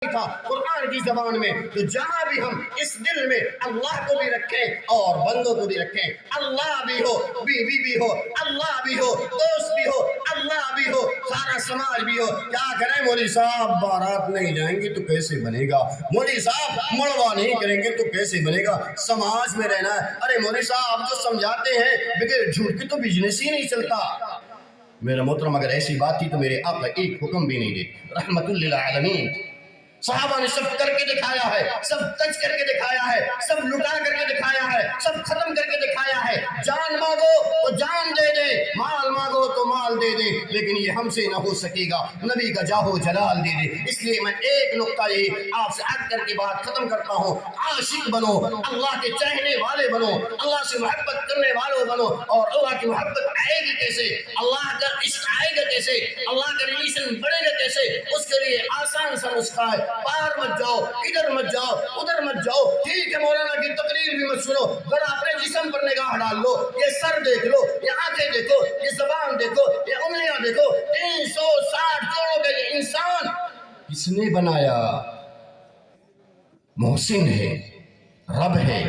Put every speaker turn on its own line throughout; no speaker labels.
تھا قرآن کی زبان میں، تو جہاں بھی ہم اس دل میں اللہ کو بھی رکھیں اور بندوں کو بھی رکھیں، اللہ بھی ہو، بیوی بھی ہو، اللہ بھی ہو، دوست بھی ہو، اللہ بھی ہو، سارا سماج بھی ہو۔ کیا کریں مولوی صاحب، بارات نہیں جائیں گے تو کیسے بنے گا؟ مولوی صاحب مڑوا نہیں کریں گے تو کیسے بنے گا؟ سماج میں رہنا ہے۔ ارے مولوی صاحب جو سمجھاتے ہیں بغیر جھوٹ کے تو بزنس ہی نہیں چلتا۔ میرا محترم اگر ایسی بات تھی تو میرے آقا ایک حکم بھی نہیں دے، رحمت للعالمین۔ صحابہ نے سب کر کے دکھایا ہے، سب ٹچ کر کے دکھایا ہے، سب لٹا کر کے دکھایا ہے، سب ختم کر کے دکھایا ہے۔ جان مانگو تو جان دے دے، مال مانگو تو مال دے دے، لیکن یہ ہم سے نہ ہو سکے گا، نبی کا جاہ و جلال دے دے۔ اس لیے میں ایک نقطہ یہ آپ سے عرض کر کے بات ختم کرتا ہوں، عاشق بنو، اللہ کے چاہنے والے بنو، اللہ سے محبت کرنے والوں بنو۔ اور اللہ کی محبت آئے گی کیسے؟ اللہ کا عشق آئے گا کیسے؟ اللہ کا ریلیشن بڑھے گا کیسے؟ اس کے لیے آسان سا نسخہ ہے، باہر مت جاؤ، ادھر مت جاؤ، ادھر مت جاؤ، ٹھیک ہے مولانا کی تقریر بھی مت سنو، ذرا اپنے جسم پر نگاہ ڈال لو، یہ سر دیکھ لو، یہ آنکھیں دیکھو، یہ زبان دیکھو، یہ انگلیاں دیکھو، 360 جوڑوں کا یہ انسان کس نے بنایا؟ محسن ہے، رب ہے،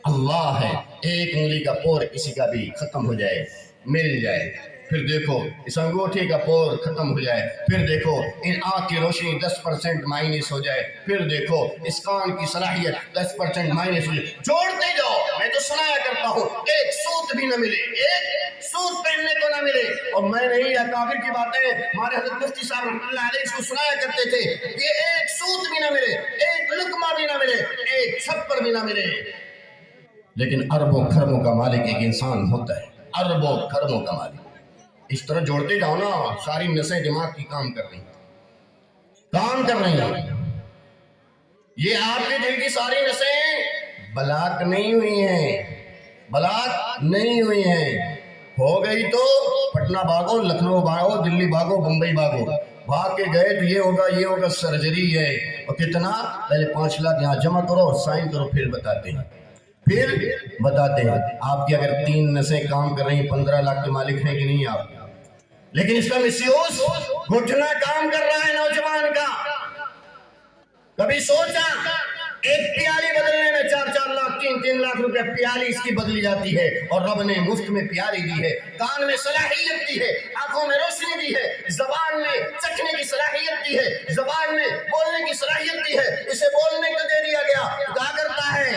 اللہ ہے۔ ایک انگلی کا پور کسی کا بھی ختم ہو جائے، مل جائے، پھر دیکھو اس انگوٹھے کا پور ختم ہو جائے، پھر دیکھو ان آنکھ کی روشنی 10% مائنس ہو جائے، پھر دیکھو اس کان کی صلاحیت 10% مائنس ہو جائے، جوڑتے جاؤ۔ میں تو سنایا کرتا ہوں، ایک سوت بھی نہ ملے، ایک سوت پہننے کو نہ ملے۔ اور میں نہیں، یہ کافر کی باتیں ہمارے حضرت مفتی صاحب رحمۃ اللہ علیہ اس کو سنایا کرتے تھے، یہ ایک سوت بھی نہ ملے، ایک لقمہ بھی نہ ملے، ایک چھپر بھی نہ ملے۔ لیکن اربوں کھربوں کا مالک ایک انسان ہوتا ہے، اربوں کھربوں کا مالک۔ اس طرح جوڑتے جاؤ نا، ساری نسیں دماغ کی کام کر رہی ہیں۔ یہ آپ کے دل کی ساری نسیں بلاک نہیں ہوئی ہیں، بلاک نہیں ہوئی ہیں۔ ہو گئی تو پٹنہ بھاگو، لکھنؤ بھاگو، دلی بھاگو، بمبئی بھاگو، بھاگ کے گئے تو یہ ہوگا سرجری ہے، اور کتنا؟ پہلے 5 لاکھ یہاں جمع کرو، سائن کرو، پھر بتاتے ہیں۔ آپ کی اگر 3 نسیں کام کر رہی ہیں، 15 لاکھ کے مالک ہیں کہ نہیں آپ؟ لیکن اس کا مسیوز گھٹنا کام کر رہا ہے نوجوان کا۔ کبھی سوچا ایک پیالی بدلنے میں 4-4 لاکھ 3-3 لاکھ روپے پیالی اس کی بدلی جاتی ہے، اور رب نے مفت میں پیالی دی ہے، کان میں صلاحیت دی ہے، آنکھوں میں روشنی دی ہے، زبان میں چکھنے کی صلاحیت دی ہے، زبان میں بولنے کی صلاحیت دی ہے، اسے بولنے کو دے دیا گیا، کیا کرتا ہے؟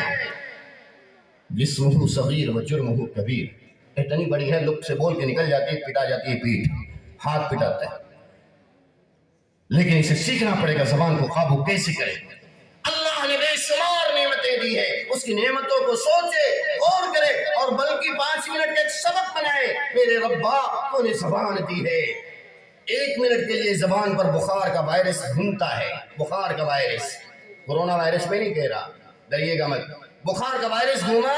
جسمہ صغیر و جرمہ کبیر، اتنی بڑی ہے، لک سے بول کے نکل جاتی ہے، پٹا جاتی ہے پیٹھ، ہاتھ پٹاتا ہے۔ لیکن اسے سیکھنا پڑے گا زبان کو قابو کیسے کرے۔ اللہ نے بے شمار نعمتیں دی ہے، اس کی نعمتوں کو سوچے، غور کرے، اور بلکہ 5 منٹ کا ایک سبق بنائے۔ میرے ربا تو نے زبان دی ہے، 1 منٹ کے لیے زبان پر بخار کا وائرس گھومتا ہے، بخار کا وائرس، کورونا وائرس میں نہیں کہہ رہا، ڈریے گا مت، بخار کا وائرس گھوما،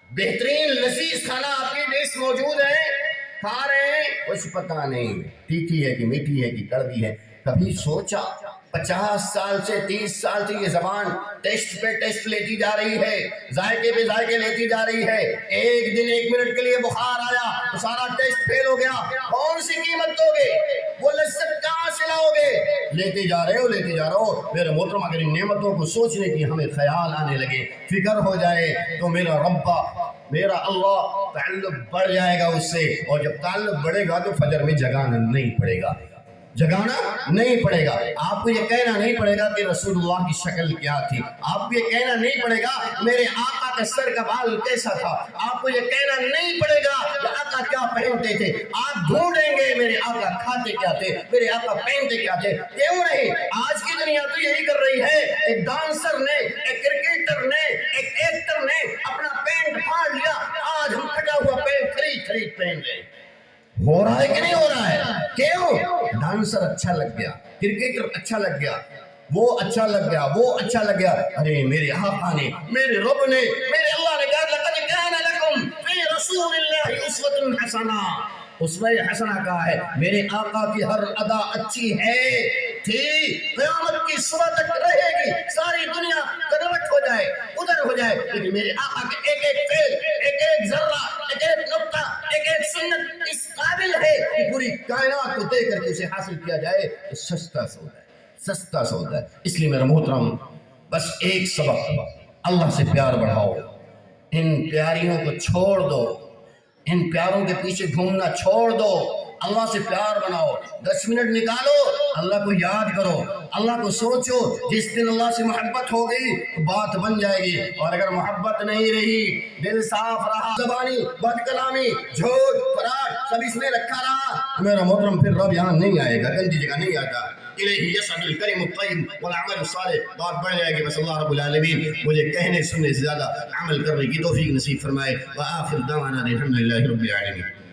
بہترین لذیذ کھانا آپ کی ڈش موجود ہے، کھا رہے ہیں، کچھ پتہ نہیں تیکھی ہے کہ میٹھی ہے کہ کڑوی ہے۔ کبھی سوچا 50 سال سے 30 سال سے یہ زبان ٹیسٹ پہ ٹیسٹ لیتی جا رہی ہے، ذائقے پہ ذائقے لیتی جا رہی ہے، ایک دن 1 منٹ کے لیے بخار آیا تو سارا ٹیسٹ فیل ہو گیا، کون سی قیمت دو گے؟ وہ لذت کہاں سے لاؤ گے؟ لیتے جا رہے ہو۔ میرے محترم اگر ان نعمتوں کو سوچنے کی ہمیں خیال آنے لگے، فکر ہو جائے، تو میرا ربا، میرا اللہ تعلق بڑھ جائے گا اس سے، اور جب تعلق بڑھے گا تو فجر میں جگانا نہیں پڑے گا، آپ کو یہ کہنا نہیں پڑے گا کہ رسول اللہ کی شکل کیا تھی، آپ کو یہ کہنا نہیں پڑے گا میرے آقا کا سر کا بال کیسا تھا، آپ کو یہ کہنا نہیں پڑے گا کہ آقا کیا پہنتے تھے، آپ ڈھونڈیں گے میرے آقا کھاتے کیا تھے، میرے آقا پہنتے کیا تھے۔ کیوں نہیں؟ آج کی دنیا تو یہی کر رہی ہے، ایک ڈانسر نے، ایک کرکٹر نے، ایک ایکٹر نے اپنا پینٹ پھاڑ لیا، آج ہم پھٹا ہوا پینٹ خرید پہن رہے ہیں۔ ہو رہا ہے کہ نہیں ہو رہا ہے؟ کیوں؟ ڈانسر اچھا لگ گیا، کرکٹر اچھا لگ گیا، وہ اچھا لگ گیا، ارے میرے آقا نے، میرے رب نے، میرے اللہ نے کہا لقد کان لکم فی رسول اللہ اسوۃ حسنہ، اسوہ حسنہ کہا ہے، میرے آقا کی ہر ادا اچھی ہے، تھی، قیامت کی صبح تک رہے گی، ساری دنیا کنورٹ ہو جائے، ادھر ہو جائے، لیکن میرے آقا کے ایک فعل، ایک ذرہ، ایک نقطہ، ایک سنت اس قابل ہے کہ پوری کائنات کو دے کر کے اسے حاصل کیا جائے تو سستا سودا ہے۔ سستا سودا ہے. اس لیے میرا محترم بس ایک سبق، اللہ سے پیار بڑھاؤ، ان پیاریوں کو چھوڑ دو، ان پیاروں کے پیچھے گھومنا چھوڑ دو، اللہ سے پیار بناؤ. 10 منٹ نکالو، اللہ کو یاد کرو، اللہ کو سوچو. جس دن اللہ سے محبت ہو گئی تو بات بن جائے گی، اور اگر محبت نہیں رہی، دل صاف رہا، زبانی بد کلامی جھوٹ فراڈ سب اس میں رکھا رہا، میرا محترم پھر رب یہاں نہیں آئے گا، گندی جگہ نہیں آتا. الیہ یصعد الکلم الطیب والعمل الصالح. بات بڑھ جائے گی. بس اللہ رب العالمین مجھے کہنے سننے سے زیادہ عمل کرنے کی توفیق نصیب فرمائے. وآخر دعوانا الحمد للہ رب العالمین.